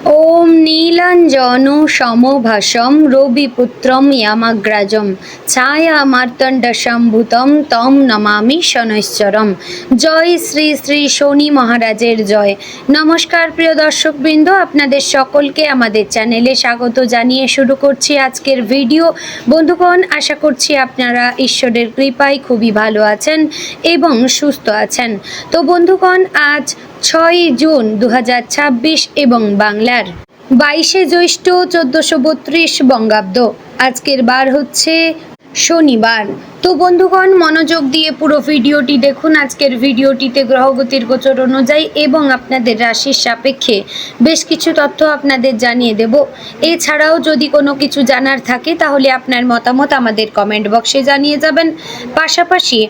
ওম নীলাঞ্জনু সমভাসম রবিপুত্রম ইয়ামাগ্রাজম ছায়া মার্তণ্ডসম্ভূতম তম নমামি শনৈশ্চরম। জয় শ্রী শ্রী শনি মহারাজের জয়। নমস্কার প্রিয় দর্শকবৃন্দ, আপনাদের সকলকে আমাদের চ্যানেলে স্বাগত জানিয়ে শুরু করছি আজকের ভিডিও। বন্ধুগণ, আশা করছি আপনারা ঈশ্বরের কৃপায় খুবই ভালো আছেন এবং সুস্থ আছেন। তো বন্ধুগণ, আজ 6 জুন 2026 এবং বাংলার 22শে জ্যৈষ্ঠ 1432 বঙ্গাব্দ। আজকের বার হচ্ছে শনিবার। তো বন্ধুগণ, মনোযোগ দিয়ে পুরো ভিডিওটি দেখুন। আজকের ভিডিওটিতে গ্রহগতির গোচর অনুযায়ী এবং আপনাদের রাশির সাপেক্ষে বেশ কিছু তথ্য আপনাদের জানিয়ে দেব। এছাড়াও যদি কোনো কিছু জানার থাকে তাহলে আপনার মতামত আমাদের কমেন্ট বক্সে জানিয়ে যাবেন। পাশাপাশি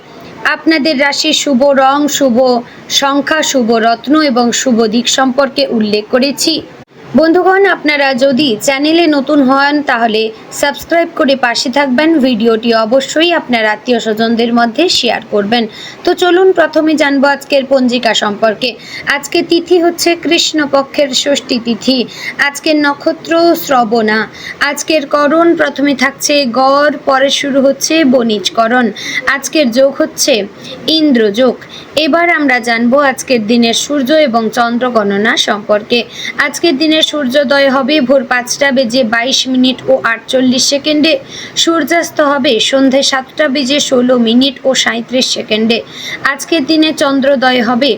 আপনাদের রাশির শুভ রং, শুভ সংখ্যা, শুভ রত্ন এবং শুভ দিক সম্পর্কে উল্লেখ করেছি। বন্ধুগণ, আপনারা যদি চ্যানেলে নতুন হন তাহলে সাবস্ক্রাইব করে পাশে থাকবেন। ভিডিওটি অবশ্যই আপনার আত্মীয় স্বজনদের মধ্যে শেয়ার করবেন। তো চলুন প্রথমে জানবো আজকের পঞ্জিকা সম্পর্কে। আজকে তিথি হচ্ছে কৃষ্ণপক্ষের ষষ্ঠী তিথি। আজকের নক্ষত্র শ্রবণা। আজকের করণ প্রথমে থাকছে গড়, পরে শুরু হচ্ছে বণিজকরণ। আজকের যোগ হচ্ছে ইন্দ্রযোগ। এবার আমরা জানবো আজকের দিনের সূর্য এবং চন্দ্র গণনা সম্পর্কে। আজকের দিনের সূর্যোদয় হবে ভোর 5টা বেজে 22 মিনিট ও 48 সেকেন্ডে। সূর্যাস্ত হবে সন্ধে 7টা বেজে 16 মিনিট ও 37 সেকেন্ডে। আজকের দিনে চন্দ্রোদয় হবে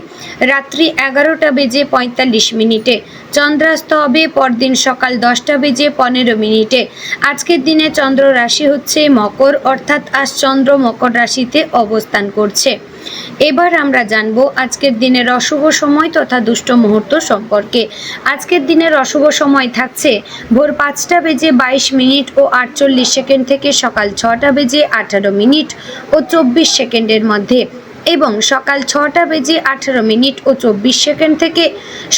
রাত্রি 11টা বেজে 45 মিনিটে। চন্দ্রাস্ত হবে পরদিন সকাল 10টা বেজে 15 মিনিটে। আজকের দিনে চন্দ্র রাশি হচ্ছে মকর, অর্থাৎ আজ চন্দ্র মকর রাশিতে অবস্থান করছে। এবার আমরা জানবো আজকের দিনের অশুভ সময় তথা দুষ্ট মুহূর্ত সম্পর্কে। আজকের দিনের অশুভ সময় থাকছে ভোর 5টা বেজে 22 মিনিট ও 48 সেকেন্ড থেকে সকাল 6টা বেজে 18 মিনিট ও 24 সেকেন্ডের মধ্যে, এবং সকাল 6টা বেজে 18 মিনিট ও 24 সেকেন্ড থেকে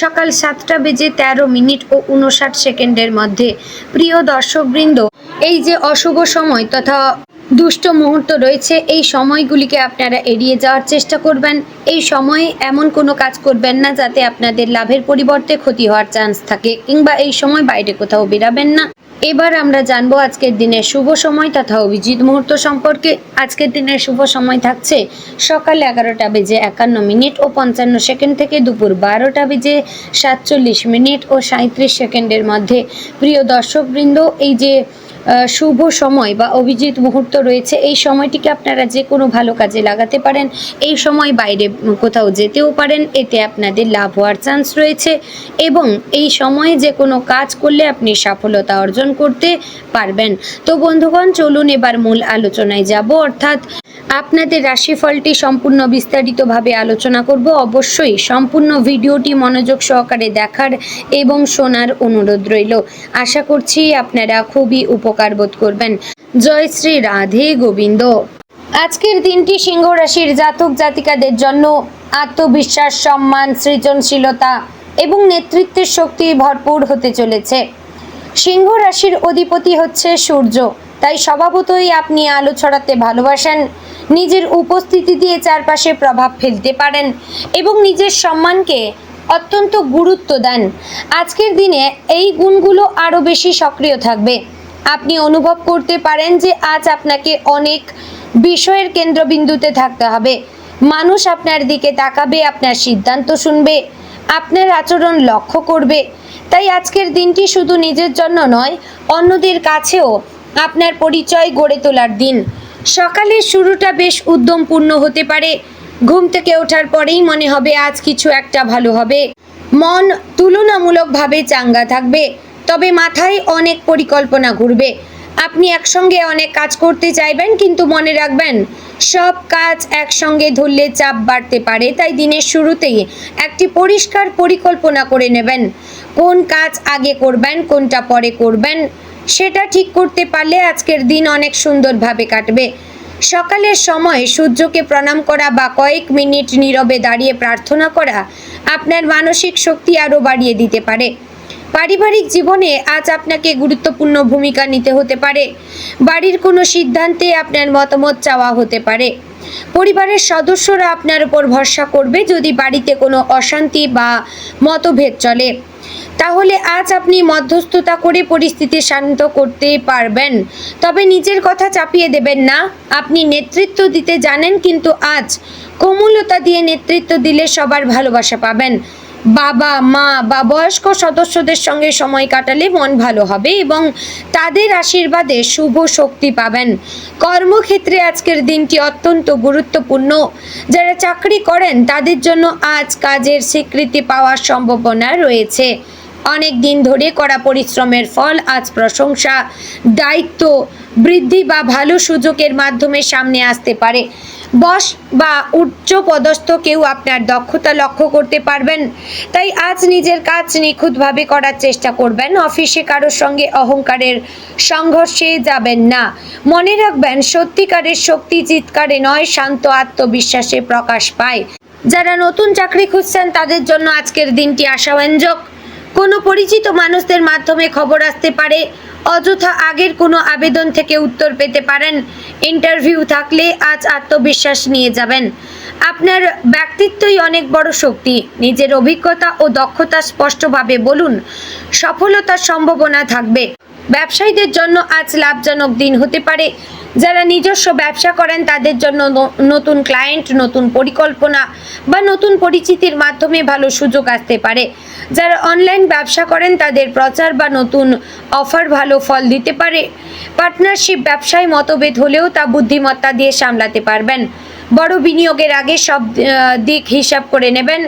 সকাল 7টা বেজে 13 মিনিট ও 59 সেকেন্ডের মধ্যে। প্রিয় দর্শকবৃন্দ, এই যে অশুভ সময় তথা দুষ্ট মুহূর্ত রয়েছে, এই সময়গুলিকে আপনারা এড়িয়ে যাওয়ার চেষ্টা করবেন। এই সময়ে এমন কোনো কাজ করবেন না যাতে আপনাদের লাভের পরিবর্তে ক্ষতি হওয়ার চান্স থাকে, কিংবা এই সময় বাইরে কোথাও বেরাবেন না। এবার আমরা জানবো আজকের দিনের শুভ সময় তথা অভিজিৎ মুহূর্ত সম্পর্কে। আজকের দিনের শুভ সময় থাকছে সকাল 11টা বেজে 51 মিনিট ও 55 সেকেন্ড থেকে দুপুর 12টা বেজে 47 মিনিট ও 37 সেকেন্ডের মধ্যে। প্রিয় দর্শকবৃন্দ, এই যে শুভ সময় বা অভিজিৎ মুহূর্ত রয়েছে, এই সময়টিকে আপনারা যে কোনো ভালো কাজে লাগাতে পারেন। এই সময় বাইরে কোথাও যেতেও পারেন, এতে আপনাদের লাভ হওয়ার চান্স রয়েছে, এবং এই সময়ে যে কোনো কাজ করলে আপনি সফলতা অর্জন করতে পারবেন। তো বন্ধুগণ, চলুন এবার মূল আলোচনায় যাব, অর্থাৎ আপনাদের রাশিফলটি সম্পূর্ণ বিস্তারিতভাবে আলোচনা করব। অবশ্যই সম্পূর্ণ ভিডিওটি মনোযোগ সহকারে দেখার এবং শোনার অনুরোধ রইল। আশা করছি আপনারা খুবই উপকার বোধ করবেন। জয় শ্রী রাধে গোবিন্দ। আজকের দিনটি সিংহ রাশির জাতক জাতিকাদের জন্য আত্মবিশ্বাস, সম্মান, সৃজনশীলতা এবং নেতৃত্বের শক্তি ভরপুর হতে চলেছে। সিংহ রাশির অধিপতি হচ্ছে সূর্য, তাই স্বভাবতই আপনি আলো ছড়াতে ভালোবাসেন, নিজের উপস্থিতি দিয়ে চারপাশে প্রভাব ফেলতে পারেন এবং নিজের সম্মানকে অত্যন্ত গুরুত্ব দেন। আজকের দিনে এই গুণগুলো আরও বেশি সক্রিয় থাকবে। আপনি অনুভব করতে পারেন যে আজ আপনাকে অনেক বিষয়ের কেন্দ্রবিন্দুতে থাকতে হবে। মানুষ আপনার দিকে তাকাবে, আপনার সিদ্ধান্ত শুনবে, আপনার আচরণ লক্ষ্য করবে। তাই আজকের দিনটি শুধু নিজের জন্য নয়, অন্যদের কাছেও আপনার পরিচয় গড়ে তোলার দিন। সকালের শুরুটা বেশ উদ্যমপূর্ণ হতে পারে। ঘুম থেকে ওঠার পরেই মনে হবে আজ কিছু একটা ভালো হবে। মন তুলনামূলকভাবে চাঙ্গা থাকবে, তবে মাথায় অনেক পরিকল্পনা ঘুরবে। আপনি একসঙ্গে অনেক কাজ করতে চাইবেন, কিন্তু মনে রাখবেন সব কাজ একসঙ্গে ধরলে চাপ বাড়তে পারে। তাই দিনের শুরুতেই একটি পরিষ্কার পরিকল্পনা করে নেবেন। কোন কাজ আগে করবেন, কোনটা পরে করবেন, সেটা ঠিক করতে পারলে আজকের দিন অনেক সুন্দরভাবে কাটবে। সকালের সময় সূর্যকে প্রণাম করা বা কয়েক মিনিট নীরবে দাঁড়িয়ে প্রার্থনা করা আপনার মানসিক শক্তি আরও বাড়িয়ে দিতে পারে। পারিবারিক জীবনে আজ আপনাকে গুরুত্বপূর্ণ ভূমিকা নিতে হতে পারে। বাড়ির কোনো সিদ্ধান্তে আপনার মতামত চাওয়া হতে পারে। পরিবারের সদস্যরা আপনার উপর ভরসা করবে। যদি বাড়িতে কোনো অশান্তি বা মতভেদ চলে তাহলে আজ আপনি মধ্যস্থতা করে পরিস্থিতি শান্ত করতে পারবেন। তবে নিজের কথা চাপিয়ে দেবেন না। আপনি নেতৃত্ব দিতে জানেন, কিন্তু আজ কোমলতা দিয়ে নেতৃত্ব দিলে সবার ভালোবাসা পাবেন। বাবা মা বা বয়স্ক সদস্যদের সঙ্গে সময় কাটালে মন ভালো হবে এবং তাদের আশীর্বাদে শুভ শক্তি পাবেন। কর্মক্ষেত্রে আজকের দিনটি অত্যন্ত গুরুত্বপূর্ণ। যারা চাকরি করেন তাদের জন্য আজ কাজের স্বীকৃতি পাওয়ার সম্ভাবনা রয়েছে। অনেক দিন ধরে করা পরিশ্রমের ফল আজ প্রশংসা, দায়িত্ব বৃদ্ধি বা ভালো সুযোগের মাধ্যমে সামনে আসতে পারে। বস বা উচ্চ পদস্থ কেউ আপনার দক্ষতা লক্ষ্য করতে পারবেন। তাই আজ নিজের কাজ নিখুঁতভাবে করার চেষ্টা করবেন। অফিসে কারোর সঙ্গে অহংকারের সংঘর্ষে যাবেন না। মনে রাখবেন, সত্যিকারের শক্তি চিৎকারে নয়, শান্ত আত্মবিশ্বাসে প্রকাশ পায়। যারা নতুন চাকরি খুঁজছেন তাদের জন্য আজকের দিনটি আশাব্যঞ্জক। কোনো পরিচিত মানুষদের মাধ্যমে খবর আসতে পারে। অযথা আগের কোনো আবেদন থেকে উত্তর পেতে পারেন। ইন্টারভিউ থাকলে আজ আত্মবিশ্বাস নিয়ে যাবেন। আপনার ব্যক্তিত্বই অনেক বড় শক্তি। নিজের অভিজ্ঞতা ও দক্ষতা স্পষ্টভাবে বলুন। সফলতার সম্ভাবনা থাকবে। ব্যবসায়ীদের জন্য আজ লাভজনক দিন হতে পারে। যারা নিজস্ব ব্যবসা করেন তাদের জন্য নতুন ক্লায়েন্ট, নতুন পরিকল্পনা বা নতুন পরিচিতির মাধ্যমে ভালো সুযোগ আসতে পারে। যারা অনলাইন ব্যবসা করেন তাদের প্রচার বা নতুন অফার ভালো ফল দিতে পারে। পার্টনারশিপ ব্যবসায় মতভেদ হলেও তা বুদ্ধিমত্তা দিয়ে সামলাতে পারবেন। বড় বিনিয়োগের আগে সব দিক হিসাব করে নেবেন।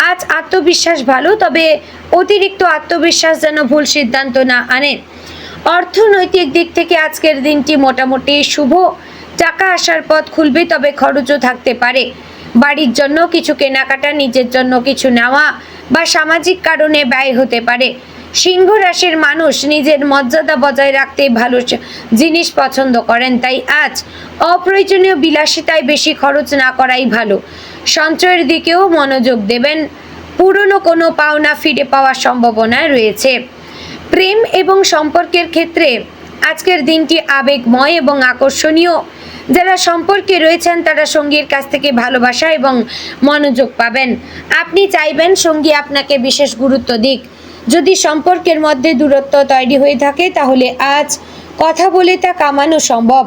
আজ আত্মবিশ্বাস ভালো, তবে অতিরিক্ত আত্মবিশ্বাস যেন ভুল সিদ্ধান্ত না আনে। অর্থনৈতিক দিক থেকে আজকের দিনটি মোটামুটি শুভ। টাকা আসার পথ খুলবে, তবে খরচও থাকতে পারে। বাড়ির জন্য কিছু কেনাকাটা, নিজের জন্য কিছু নেওয়া বা সামাজিক কারণে ব্যয় হতে পারে। সিংহ রাশির মানুষ নিজের মর্যাদা বজায় রাখতে ভালো জিনিস পছন্দ করেন। তাই আজ অপ্রয়োজনীয় বিলাসিতায় বেশি খরচ না করাই ভালো। সঞ্চয়ের দিকেও মনোযোগ দেবেন। পুরনো কোনো পাওনা ফিরে পাওয়ার সম্ভাবনা রয়েছে। প্রেম এবং সম্পর্কের ক্ষেত্রে আজকের দিনটি আবেগময় এবং আকর্ষণীয়। যারা সম্পর্কে রয়েছেন তারা সঙ্গীর কাছ থেকে ভালোবাসা এবং মনোযোগ পাবেন। আপনি চাইবেন সঙ্গী আপনাকে বিশেষ গুরুত্ব দিক। যদি সম্পর্কের মধ্যে দূরত্ব তৈরি হয়ে থাকে তাহলে আজ কথা বলে তা কামানো সম্ভব।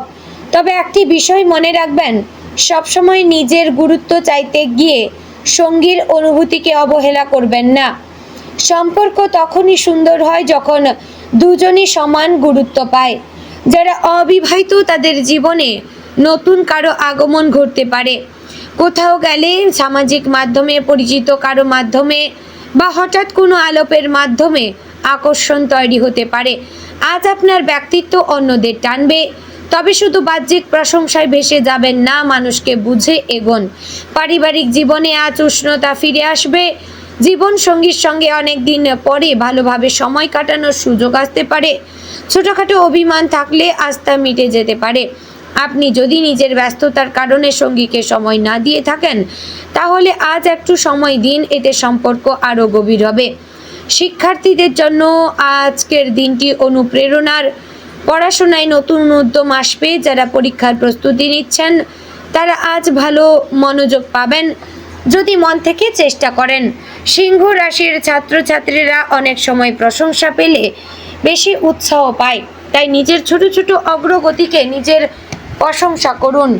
তবে একটি বিষয় মনে রাখবেন, সবসময় নিজের গুরুত্ব চাইতে গিয়ে সঙ্গীর অনুভূতিকে অবহেলা করবেন না। সম্পর্ক তখনই সুন্দর হয় যখন দুজনই সমান গুরুত্ব পায়। যারা অবিবাহিত তাদের জীবনে নতুন কারো আগমন ঘটতে পারে। কোথাও গেলে সামাজিক মাধ্যমে পরিচিত কারো মাধ্যমে বা হঠাৎ কোনো আলাপের মাধ্যমে আকর্ষণ তৈরি হতে পারে। আজ আপনার ব্যক্তিত্ব অন্যদের টানবে, তবে শুধু বাহ্যিক প্রশংসায় ভেসে যাবেন না, মানুষকে বুঝে এগোন। পারিবারিক জীবনে আজ উষ্ণতা ফিরে আসবে। জীবন সঙ্গীর সঙ্গে অনেক দিন পরে ভালোভাবে সময় কাটানোর সুযোগ আসতে পারে। ছোটোখাটো অভিমান থাকলে আস্থা মিটে যেতে পারে। আপনি যদি নিজের ব্যস্ততার কারণে সঙ্গীকে সময় না দিয়ে থাকেন তাহলে আজ একটু সময় দিন, এতে সম্পর্ক আরও গভীর হবে। শিক্ষার্থীদের জন্য আজকের দিনটি অনুপ্রেরণার। পড়াশোনায় নতুন উদ্যম আসবে। যারা পরীক্ষার প্রস্তুতি নিচ্ছেন তারা আজ ভালো মনোযোগ পাবেন যদি মন থেকে চেষ্টা করেন। সিংহ রাশির ছাত্রছাত্রীরা অনেক সময় প্রশংসা পেলে বেশি উৎসাহ পায়। তাই নিজের ছোট ছোট অগ্রগতিকে নিজের প্রশংসা করুন।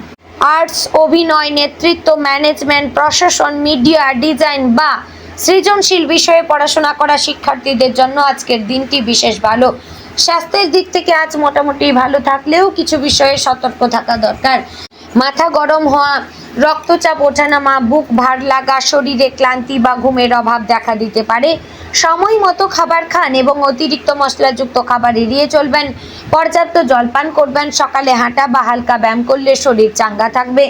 আর্টস, অভিনয়, নেতৃত্ব, ম্যানেজমেন্ট, প্রশাসন, মিডিয়া, ডিজাইন বা সৃজনশীল বিষয়ে পড়াশোনা করা শিক্ষার্থীদের জন্য আজকের দিনটি বিশেষ ভালো। স্বাস্থ্যের দিক থেকে আজ মোটামুটি ভালো থাকলেও কিছু বিষয়ে সতর্ক থাকা দরকার। মাথা গরম হওয়া, রক্তচাপ ওঠানামা, বুক ভার লাগা, শরীরে ক্লান্তি বা ঘুমের অভাব দেখা দিতে পারে। সময় মতো খাবার খান এবং অতিরিক্ত মশলাযুক্ত খাবার এড়িয়ে চলবেন। পর্যাপ্ত জলপান করবেন। সকালে হাঁটা বা হালকা ব্যায়াম করলে শরীর চাঙ্গা থাকবে।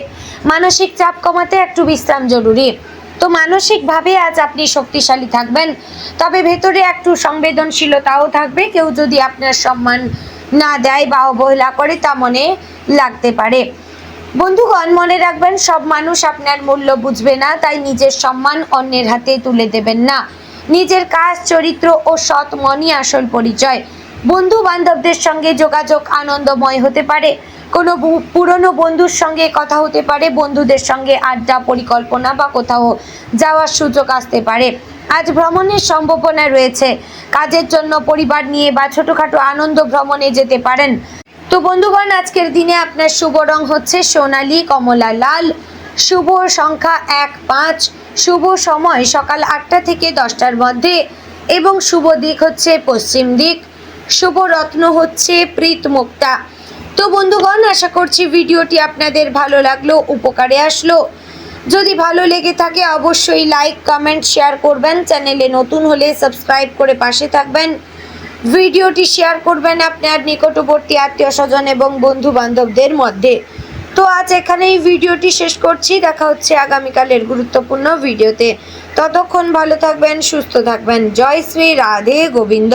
মানসিক চাপ কমাতে একটু বিশ্রাম জরুরি। তো মানসিকভাবে আজ আপনি শক্তিশালী থাকবেন, তবে ভেতরে একটু সংবেদনশীলতাও থাকবে। কেউ যদি আপনার সম্মান না দেয় বা অবহেলা করে তা মনে লাগতে পারে। বন্ধুগণ, মনে রাখবেন, সব মানুষ আপনার মূল্য বুঝবে না, তাই নিজের সম্মান অন্যের হাতে তুলে দেবেন না। নিজের কাজ, চরিত্র ও সৎ মনই আসল পরিচয়। বন্ধু বান্ধবদের সঙ্গে যোগাযোগ আনন্দময় হতে পারে। কোনো পুরনো বন্ধুর সঙ্গে কথা হতে পারে, বন্ধুদের সঙ্গে আড্ডা, পরিকল্পনা বা কোথাও যাওয়ার সুযোগ আসতে পারে। আজ ভ্রমণের সম্ভাবনা রয়েছে। কাজের জন্য পরিবার নিয়ে বা ছোটোখাটো আনন্দ ভ্রমণে যেতে পারেন। তো বন্ধুগণ, আজকের দিনে আপনার শুভ রং হচ্ছে সোনালী, কমলা, লাল। শুভ সংখ্যা 1, 5। শুভ সময় সকাল 8টা থেকে 10টার মধ্যে এবং শুভ দিক হচ্ছে পশ্চিম দিক। শুভ রত্ন হচ্ছে প্রীত মুক্তা। তো বন্ধুগণ, আশা করছি ভিডিওটি আপনাদের ভালো লাগলো, উপকারে আসলো। যদি ভালো লেগে থাকে অবশ্যই লাইক, কমেন্ট, শেয়ার করবেন। চ্যানেলে নতুন হলে সাবস্ক্রাইব করে পাশে থাকবেন। ভিডিওটি শেয়ার করবেন আপনার নিকটবর্তী আত্মীয় স্বজন এবং বন্ধু বান্ধবদের মধ্যে। তো আজ এখানেই ভিডিওটি শেষ করছি। দেখা হচ্ছে আগামীকালের গুরুত্বপূর্ণ ভিডিওতে। ততক্ষণ ভালো থাকবেন, সুস্থ থাকবেন। জয় শ্রী রাধে গোবিন্দ।